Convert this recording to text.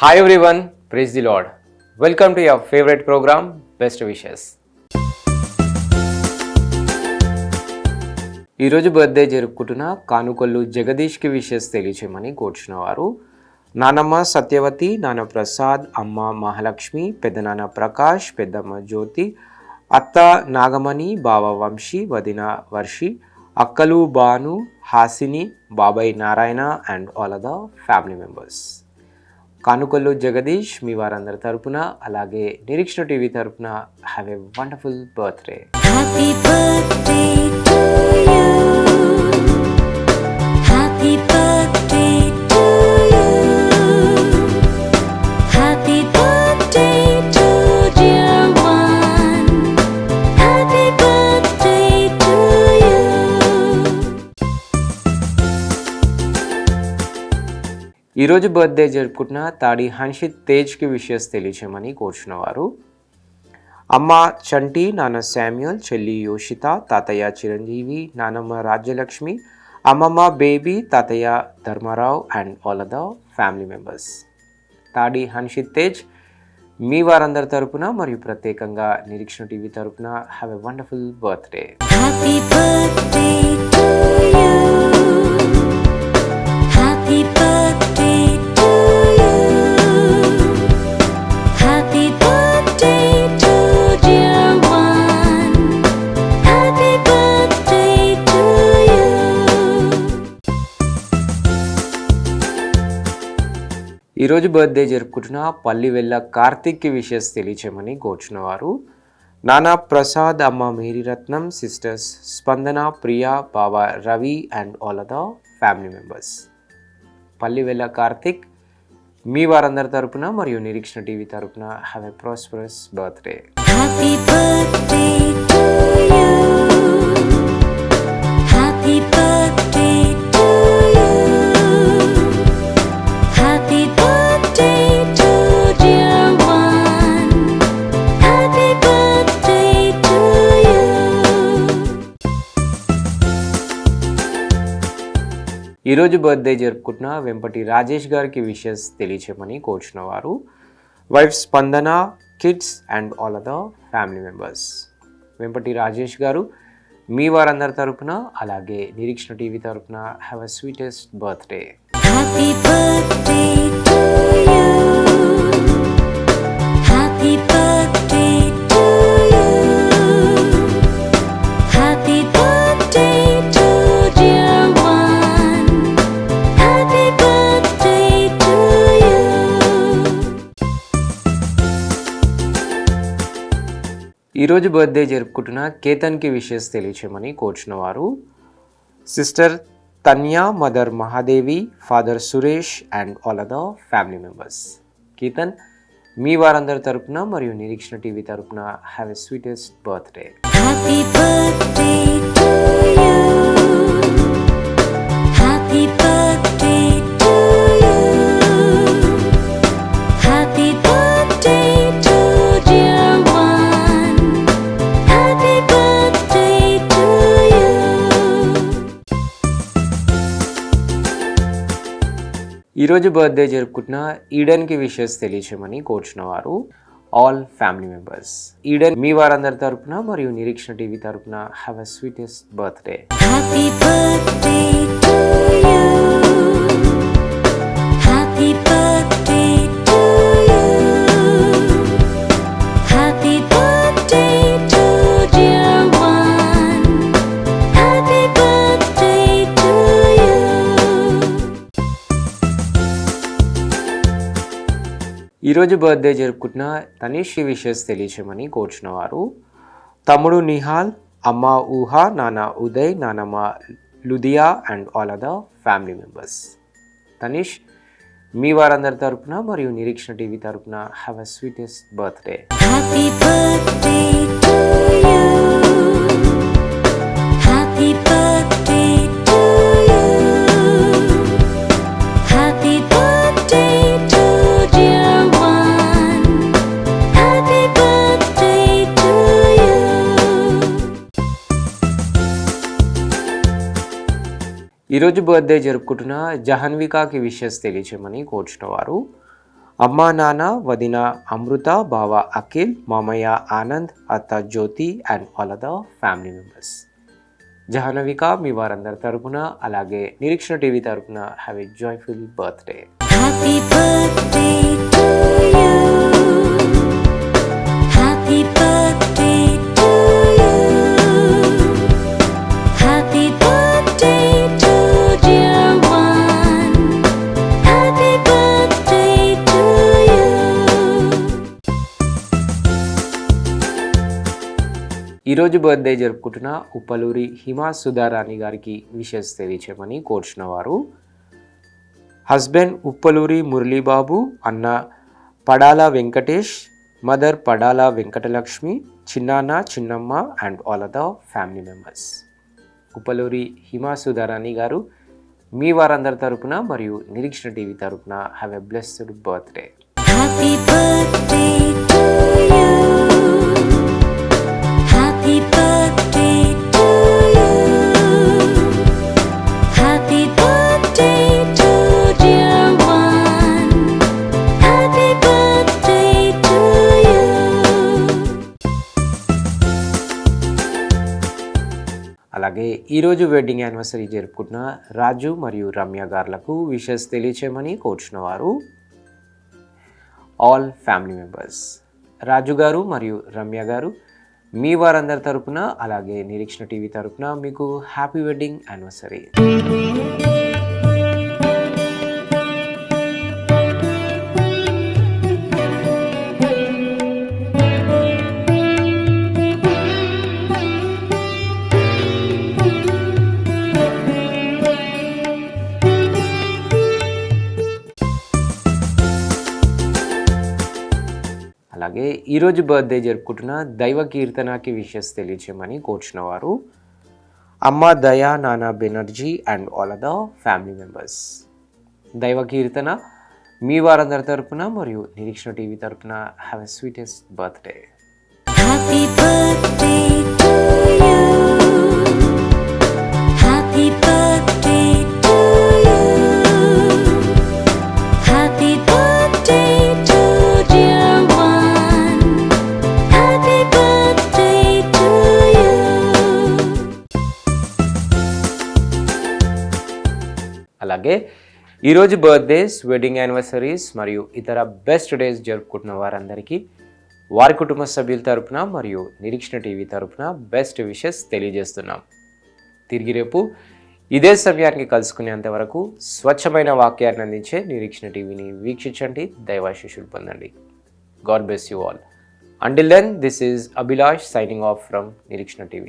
Hi everyone, praise the Lord. Welcome to your favorite program, Best Wishes. ఈరోజు birthday జరుపుకుంటున్న Kanukollu జగదీష్కి wishes తెలియచేయమని కోరుచున్నవారు నానమ్మ సత్యవతి, నాన్న ప్రసాద్, అమ్మ మహాలక్ష్మి, పెద్దనాన్న ప్రకాష్, పెద్దమ్మ జ్యోతి, అత్త నాగమణి, బావ వంశీ, వదిన వర్షి, అక్కలు బాను, హాసిని, బాబాయ్ Narayana and all other family members. Kanukollu Jagadish మీ వారందరి తరపున అలాగే నిరీక్షణ టీవీ తరపున have a wonderful birthday. Happy birthday to you. Happy birthday to you. Happy birthday to dear one. Happy birthday to you. ఈరోజు బర్త్డే జరుపుకుంటున్న తాడి హన్షిత్ తేజ్కి విషెస్ తెలియచేయమని కోరుచున్నవారు అమ్మ చంటి, నాన్న శామ్యూల్, చెల్లి యోషిత, తాతయ్య చిరంజీవి, నానమ్మ రాజ్యలక్ష్మి, అమ్మమ్మ బేబీ, తాతయ్య Dharmarao and all other family members. తాడి హన్షిత్ తేజ్ మీ వారందరి తరపున మరియు ప్రత్యేకంగా నిరీక్షణ టీవీ తరపున have a wonderful birthday. Happy birthday to you. Happy birthday to you. Happy birthday to dear one. Happy birthday to you. ఈరోజు బర్త్డే జరుపుకుంటున్న పల్లివెల్ల కార్తిక్కి విషెస్ తెలియచేయమని కోరుచున్నవారు నానా ప్రసాద్, అమ్మ మేరీరత్నం, సిస్టర్స్ స్పందన, ప్రియా, బావ Ravi and all other family members. Pallivella Karthik మీ వారందరి తరపున మరియు నిరీక్షణ టీవీ తరపున have a prosperous birthday. Happy birthday to you. Happy birthday to you. Happy birthday to dear one. Happy birthday to you. ఈరోజు బర్త్డే జరుపుకుంటున్న వెంపటి రాజేష్ గారికి విషెస్ తెలియచేయమని కోరుచున్నవారు wife Spandana, kids and all other family members. Vempati Rajesh garu మీ వారందరి తరపున అలాగే నిరీక్షణ టీవీ తరపున have a sweetest birthday. Happy birthday to you. Happy birthday to you. Happy birthday to dear one. Happy birthday to you. ఈరోజు బర్త్డే జరుపుకుంటున్న కేతన్కి విషెస్ తెలియచేయమని కోరుచున్నవారు sister Tanya, mother Mahadevi, father Suresh and all other family members. Ketan మీ వారందరి తరపున మరియు Nireekshana TV తరపున have a sweetest birthday. Happy birthday to you. Happy birthday to you. Happy birthday to dear one. Happy birthday to you. ఈరోజు birthday జరుపుకుంటున్న ఈడెన్కి wishes తెలియచేయమని కోరుచున్నవారు all family members. Eden మీ వారందరి తరపున మరియు నిరీక్షణ టీవీ తరపున have a sweetest birthday. Happy birthday to you. Happy birthday to you. Happy birthday to dear one. Happy birthday to you. ఈరోజు birthday జరుపుకుంటున్న తనీష్ విషెస్ తెలియచేయమని కోరుచున్నవారు తమ్ముడు నిహాల్, అమ్మ ఊహ, నాన్న ఉదయ్, నానమ్మ Ludiya and all other family members. Tanish మీ వారందరి తరపున మరియు నిరీక్షణ టీవీ తరపున have a sweetest birthday. Happy birthday to you. Happy birthday to you. Happy birthday to dear one. Happy birthday to you. ఈరోజు బర్త్డే జరుపుకుంటున్న జహన్వికాకి విషెస్ తెలియచేయమని కోరుచున్నవారు అమ్మా నాన్న వదిన అమృత బావ అఖిల్ మామయ్య ఆనంద్ అత్త Jyothi and all other family members. Jahnavika మీ వారందరి తరపున అలాగే నిరీక్షణ టీవీ తరపున have a joyful birthday. Happy birthday to you. Happy birthday to you. Happy birthday to dear one. Happy birthday to you. ఈరోజు బర్త్డే జరుపుకుంటున్న ఉప్పలూరి హిమా సుధారాణి గారికి విషెస్ తెలియచేయమని కోరుచున్న వారు హస్బెండ్ ఉప్పలూరి మురళీబాబు, అన్న పడాల వెంకటేష్, మదర్ పడాల వెంకటలక్ష్మి, చిన్నాన్న చిన్నమ్మ and all other family members. Uppaluri Hima Sudharani garu మీ వారందరి తరపున మరియు నిరీక్షణ టీవీ తరపున have a blessed birthday. Happy birthday to you. Happy birthday to you. Happy birthday to dear one. Happy birthday to you. అలాగే ఈరోజు వెడ్డింగ్ యానివర్సరీ జరుపుకుంటున్న రాజు మరియు రమ్య గారులకు విషెస్ తెలియచేయమని కోరుచున్న వారు ఆల్ ఫ్యామిలీ మెంబర్స్. రాజు గారు మరియు రమ్య గారు మీ వారందరి తరపున అలాగే నిరీక్షణ టీవీ తరపున మీకు హ్యాపీ వెడ్డింగ్ యానివర్సరీ. అలాగే ఈరోజు బర్త్డే జరుపుకుంటున్న దైవ కీర్తనకి విషెస్ తెలియచేయమని కోరుచున్న వారు అమ్మ దయా నానా Banerjee and all other family members. దైవ కీర్తన మీ వారందరి తరపున మరియు నిరీక్షణ టీవీ తరపున have a sweetest birthday. Happy birthday to you. Happy birthday to you. Happy birthday to dear one. Happy birthday to you. అలాగే ఈరోజు బర్త్డేస్, వెడ్డింగ్ యానివర్సరీస్ మరియు ఇతర బెస్ట్ డేస్ జరుపుకుంటున్న వారందరికీ వారి కుటుంబ సభ్యుల తరపున మరియు నిరీక్షణ టీవీ తరపున బెస్ట్ విషెస్ తెలియజేస్తున్నాం. తిరిగి రేపు ఇదే సమయానికి కలుసుకునేంత వరకు స్వచ్ఛమైన వాక్యాన్ని అందించే నిరీక్షణ టీవీని వీక్షించండి, దైవాశీస్సులు పొందండి. God bless you all. Until then, this is Abhilash signing off from Nirikshana TV.